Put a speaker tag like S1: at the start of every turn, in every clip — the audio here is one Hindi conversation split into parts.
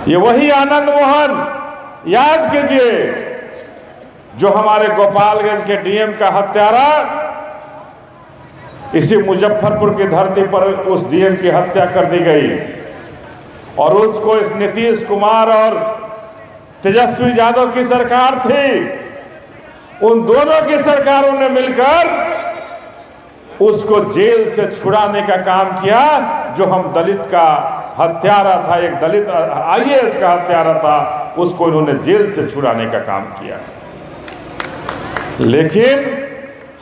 S1: ये वही आनंद मोहन, याद कीजिए, जो हमारे गोपालगंज के डीएम का हत्यारा, इसी मुजफ्फरपुर की धरती पर उस डीएम की हत्या कर दी गई और उसको इस नीतीश कुमार और तेजस्वी यादव की सरकार थी, उन दोनों की सरकारों ने मिलकर उसको जेल से छुड़ाने का काम किया। जो हम दलित का हत्यारा था, एक दलित आईएएस का हत्यारा था, उसको इन्होंने जेल से छुड़ाने का काम किया। लेकिन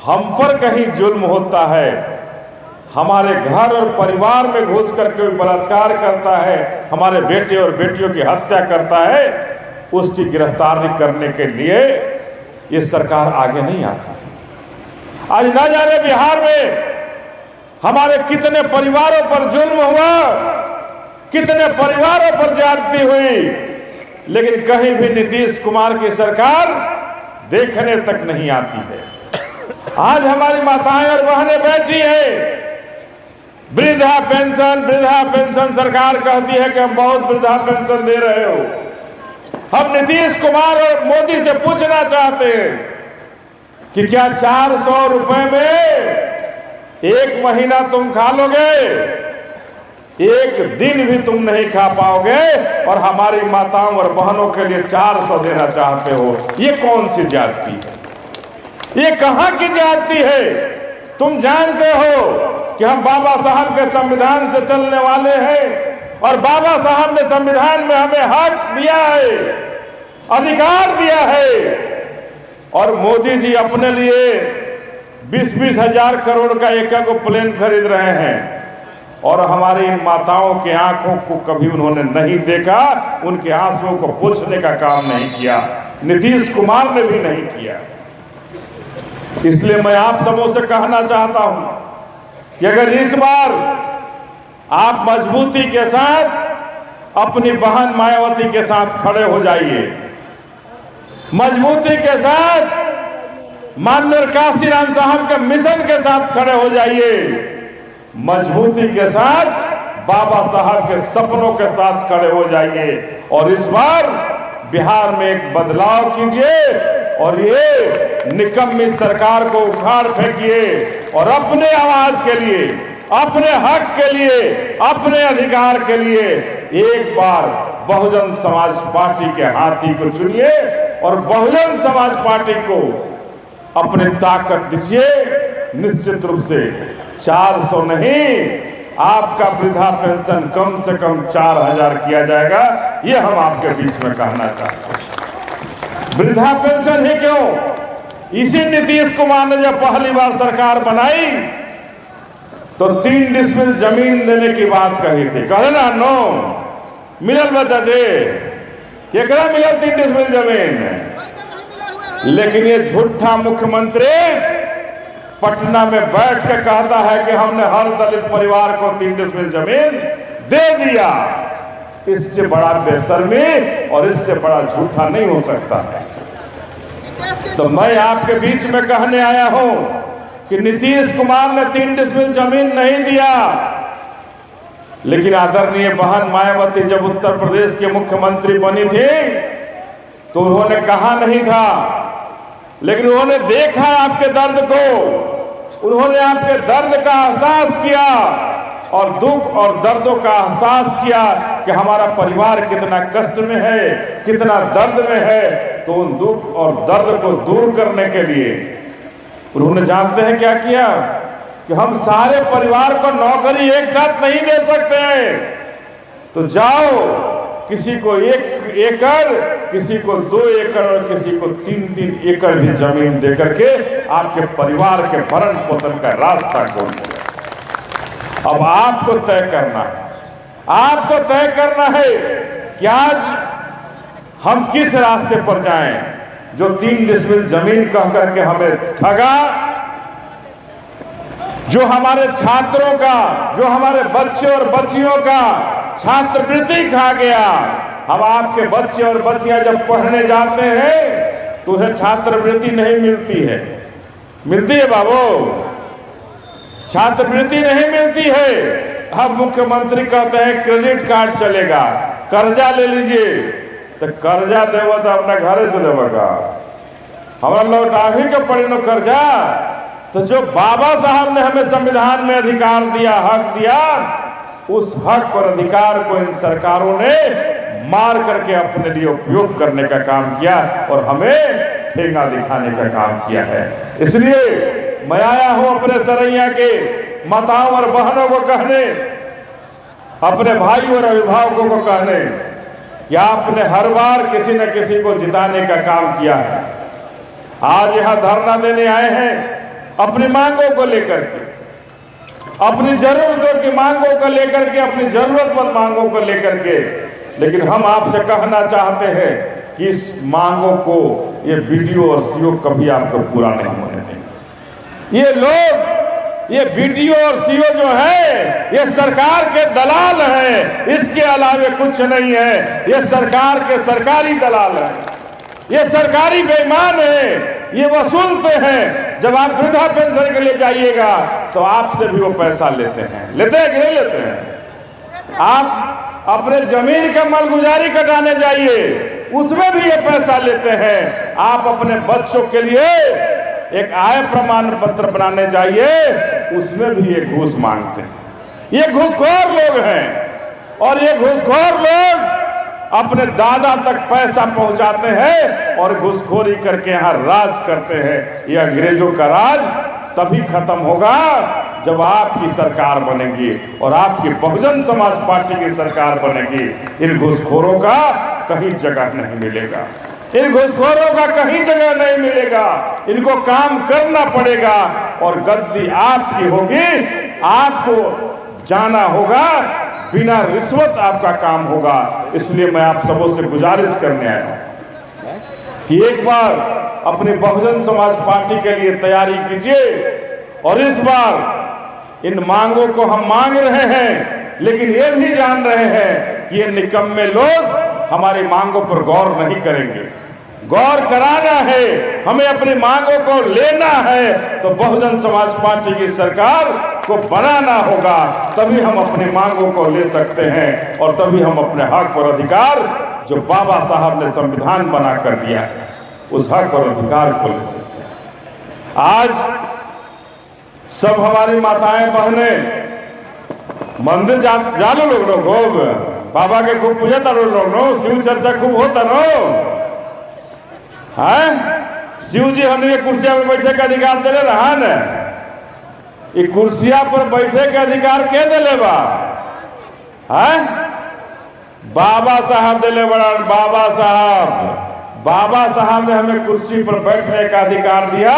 S1: हम पर कहीं जुल्म होता है, हमारे घर और परिवार में घुस करके बलात्कार करता है, हमारे बेटे और बेटियों की हत्या करता है, उसकी गिरफ्तारी करने के लिए ये सरकार आगे नहीं आती। आज ना जाने बिहार में हमारे कितने परिवारों पर जुल्म हुआ, कितने परिवारों पर ज्यादती हुई, लेकिन कहीं भी नीतीश कुमार की सरकार देखने तक नहीं आती है। आज हमारी माताएं और बहनें बैठी है, वृद्धा पेंशन सरकार कहती है कि हम बहुत वृद्धा पेंशन दे रहे हो। हम नीतीश कुमार और मोदी से पूछना चाहते हैं कि क्या 400 रुपए में एक महीना तुम खा लोगे? एक दिन भी तुम नहीं खा पाओगे और हमारी माताओं और बहनों के लिए 400 देना चाहते हो। ये कौन सी जाति है? ये कहां की जाति है? तुम जानते हो कि हम बाबा साहब के संविधान से चलने वाले हैं और बाबा साहब ने संविधान में हमें हक दिया है, अधिकार दिया है, और मोदी जी अपने लिए 20-20 हजार करोड़ का एक प्लेन खरीद रहे हैं और हमारी इन माताओं के आंखों को कभी उन्होंने नहीं देखा, उनके आंसुओं को पोंछने का काम नहीं किया, नीतीश कुमार ने भी नहीं किया। इसलिए मैं आप सबों से कहना चाहता हूं कि अगर इस बार आप मजबूती के साथ अपनी बहन मायावती के साथ खड़े हो जाइए, मजबूती के साथ माननीय काशीराम साहब के मिशन के साथ खड़े हो जाइए, मजबूती के साथ बाबा साहब के सपनों के साथ खड़े हो जाइए और इस बार बिहार में एक बदलाव कीजिए और ये निकम्मी सरकार को उखाड़ फेंकिए और अपने आवाज के लिए, अपने हक के लिए, अपने अधिकार के लिए एक बार बहुजन समाज पार्टी के हाथी को चुनिए और बहुजन समाज पार्टी को अपनी ताकत दीजिए। निश्चित रूप से 400 नहीं, आपका वृद्धा पेंशन कम से कम 4000 किया जाएगा, ये हम आपके बीच में कहना चाहते हैं। वृद्धा पेंशन ही क्यों, इसी नीतीश कुमार ने जब पहली बार सरकार बनाई तो 3 डिसमिल जमीन देने की बात कही थी, कहे ना नो मिलल बच्चा से केकरा मिलल 3 डिसमिल जमीन। लेकिन ये झूठा मुख्यमंत्री पटना में बैठ के कहता है कि हमने हर दलित परिवार को 3 डिसमिल जमीन दे दिया। इससे बड़ा बेशर्मी और इससे बड़ा झूठा नहीं हो सकता। तो मैं आपके बीच में कहने आया हूं कि नीतीश कुमार ने 3 डिसमिल जमीन नहीं दिया, लेकिन आदरणीय बहन मायावती जब उत्तर प्रदेश के मुख्यमंत्री बनी थी तो उन्होंने कहा नहीं था, लेकिन उन्होंने देखा आपके दर्द को, उन्होंने आपके दर्द का एहसास किया और दुख और दर्दों का एहसास किया कि हमारा परिवार कितना कष्ट में है, कितना दर्द में है। तो उन दुख और दर्द को दूर करने के लिए उन्होंने जानते हैं क्या किया कि हम सारे परिवार को नौकरी एक साथ नहीं दे सकते हैं, तो जाओ किसी को 1 एकड़, किसी को 2 एकड़ और किसी को 3-3 एकड़ भी जमीन दे करके आपके परिवार के भरण पोषण का रास्ता खोल दिया। अब आपको तय करना है, आपको तय करना है कि आज हम किस रास्ते पर जाएं। जो 3 डिसमिल जमीन कह करके हमें ठगा, जो हमारे छात्रों का, जो हमारे बच्चे और बच्चियों का छात्रवृत्ति खा गया। हम आपके बच्चे और बच्चियां जब पढ़ने जाते हैं तो उन्हें छात्रवृत्ति नहीं मिलती है, मिलती है बाबू? छात्रवृत्ति नहीं मिलती है। अब मुख्यमंत्री कहते हैं क्रेडिट कार्ड चलेगा। कर्जा ले लीजिए, तो कर्जा देव तो अपना घरे से देव का, हमारा लौटाही के पड़ी न कर्जा। तो जो बाबा साहब ने हमें संविधान में अधिकार दिया, हक दिया, उस हक और अधिकार को इन सरकारों ने मार करके अपने लिए उपयोग करने का काम किया और हमें ठेंगा दिखाने का काम किया है। इसलिए मैं आया हूं अपने सरैया के माताओं और बहनों को कहने, अपने भाई और अभिभावकों को कहने कि आपने हर बार किसी न किसी को जिताने का काम किया है। आज यहां धरना देने आए हैं अपनी मांगों को लेकर के, अपनी जरूरतों की मांगों को लेकर के, अपनी जरूरतमंद मांगों को लेकर के। लेकिन हम आपसे कहना चाहते हैं कि इस मांगों को ये बीडीओ और सीओ कभी आपको पूरा नहीं होने देंगे। ये लोग, ये बीडीओ और सीओ जो है, ये सरकार के दलाल हैं, इसके अलावे कुछ नहीं है। ये सरकार के सरकारी दलाल हैं, ये सरकारी बेईमान है, ये वसूलते हैं। जब आप वृद्धा पेंशन के लिए जाइएगा तो आपसे भी वो पैसा लेते हैं, लेते हैं कि नहीं लेते हैं? आप अपने जमीन का मालगुजारी कटाने जाइए, उसमें भी ये पैसा लेते हैं। आप अपने बच्चों के लिए एक आय प्रमाण पत्र बनाने जाइए, उसमें भी ये घूस मांगते हैं। ये घूसखोर लोग हैं और ये घूसखोर लोग अपने दादा तक पैसा पहुंचाते हैं और घूसखोरी करके यहाँ राज करते हैं। ये अंग्रेजों का राज तभी खत्म होगा जब आपकी सरकार बनेगी और आपकी बहुजन समाज पार्टी की सरकार बनेगी। इन घूसखोरों का कहीं जगह नहीं मिलेगा, इन घूसखोरों का कहीं जगह नहीं मिलेगा। इनको काम करना पड़ेगा और गद्दी आपकी होगी, आपको जाना होगा, बिना रिश्वत आपका काम होगा। इसलिए मैं आप सबों से गुजारिश करने आया हूं कि एक बार अपनी बहुजन समाज पार्टी के लिए तैयारी कीजिए और इस बार इन मांगों को हम मांग रहे हैं, लेकिन ये भी जान रहे हैं कि ये निकम्मे लोग हमारी मांगों पर गौर नहीं करेंगे। गौर कराना है, हमें अपनी मांगों को लेना है तो बहुजन समाज पार्टी की सरकार को बनाना होगा, तभी हम अपनी मांगों को ले सकते हैं और तभी हम अपने हक और अधिकार जो बाबा साहब ने संविधान बना कर दिया है, उस हक और अधिकार को ले सकते हैं। आज सब हमारी माताएं बहनें मंदिर जालो लोग बाबा के खूब पूजा तारो लोग, शिव चर्चा खूब होता नो है। शिव जी हमने कुर्सिया में बैठे का अधिकार दिले रहा न, ये कुर्सिया पर बैठे के अधिकार के दिले बा है? बाबा साहब दिले बड़ा। बाबा साहब ने हमें कुर्सी पर बैठने का अधिकार दिया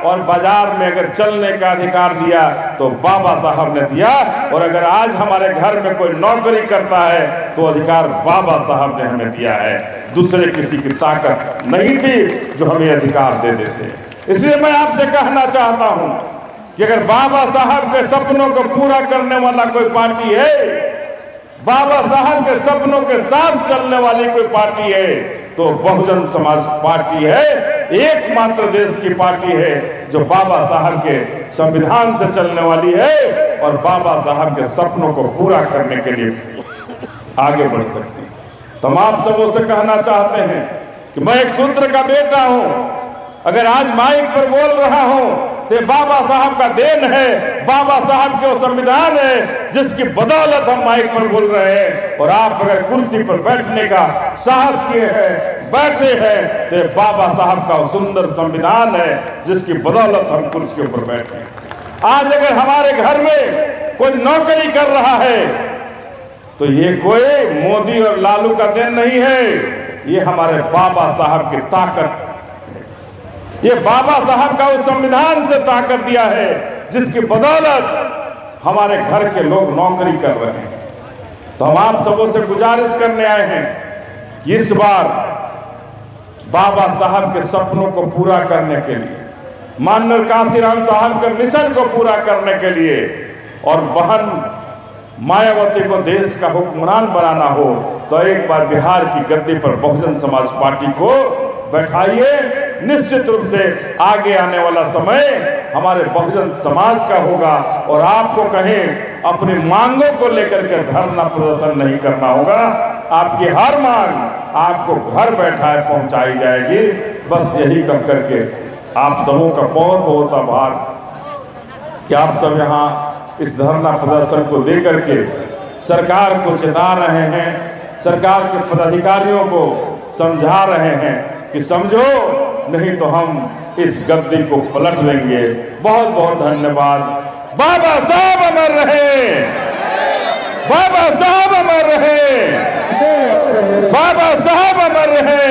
S1: और बाजार में अगर चलने का अधिकार दिया तो बाबा साहब ने दिया। और अगर आज हमारे घर में कोई नौकरी करता है तो अधिकार बाबा साहब ने हमें दिया है, दूसरे किसी की ताकत नहीं थी जो हमें अधिकार दे देते। इसलिए मैं आपसे कहना चाहता हूं कि अगर बाबा साहब के सपनों को पूरा करने वाला कोई पार्टी है, बाबा साहब के सपनों के साथ चलने वाली कोई पार्टी है तो बहुजन समाज पार्टी है। एकमात्र देश की पार्टी है जो बाबा साहब के संविधान से चलने वाली है और बाबा साहब के सपनों को पूरा करने के लिए आगे बढ़ सकती है। तो हम आप सबों से कहना चाहते हैं कि मैं एक शूद्र का बेटा हूं, अगर आज माइक पर बोल रहा हूं तो बाबा साहब का देन है, बाबा साहब के संविधान है जिसकी बदौलत हम माइक पर बोल रहे हैं। और आप अगर कुर्सी पर बैठने का साहस किए हैं, बैठे हैं, तो बाबा साहब का सुंदर संविधान है जिसकी बदौलत हम कुर्सियों पर बैठे हैं। आज अगर हमारे घर में कोई नौकरी कर रहा है तो ये कोई मोदी और लालू का देन नहीं है, ये हमारे बाबा साहब की ताकत, ये बाबा साहब का उस संविधान से ताकत दिया है जिसकी बदौलत हमारे घर के लोग नौकरी कर रहे हैं। तो हम आप सबों से गुजारिश करने आए हैं कि इस बार बाबा साहब के सपनों को पूरा करने के लिए, माननीय काशीराम साहब के मिशन को पूरा करने के लिए और बहन मायावती को देश का हुक्मरान बनाना हो तो एक बार बिहार की गद्दी पर बहुजन समाज पार्टी को बैठाइए। निश्चित रूप से आगे आने वाला समय हमारे बहुजन समाज का होगा और आपको कहीं अपनी मांगों को लेकर के धरना प्रदर्शन नहीं करना होगा। आपकी हर मांग आपको घर बैठाए पहुंचाई जाएगी। बस यही कह करके आप सबों का बहुत बहुत आभार कि आप सब यहाँ इस धरना प्रदर्शन को दे करके सरकार को चेता रहे हैं, सरकार के पदाधिकारियों को समझा रहे हैं कि समझो, नहीं तो हम इस गद्दी को पलट लेंगे। बहुत बहुत धन्यवाद। बाबा साहब अमर रहे, बाबा साहब अमर रहे, बाबा साहब अमर रहे।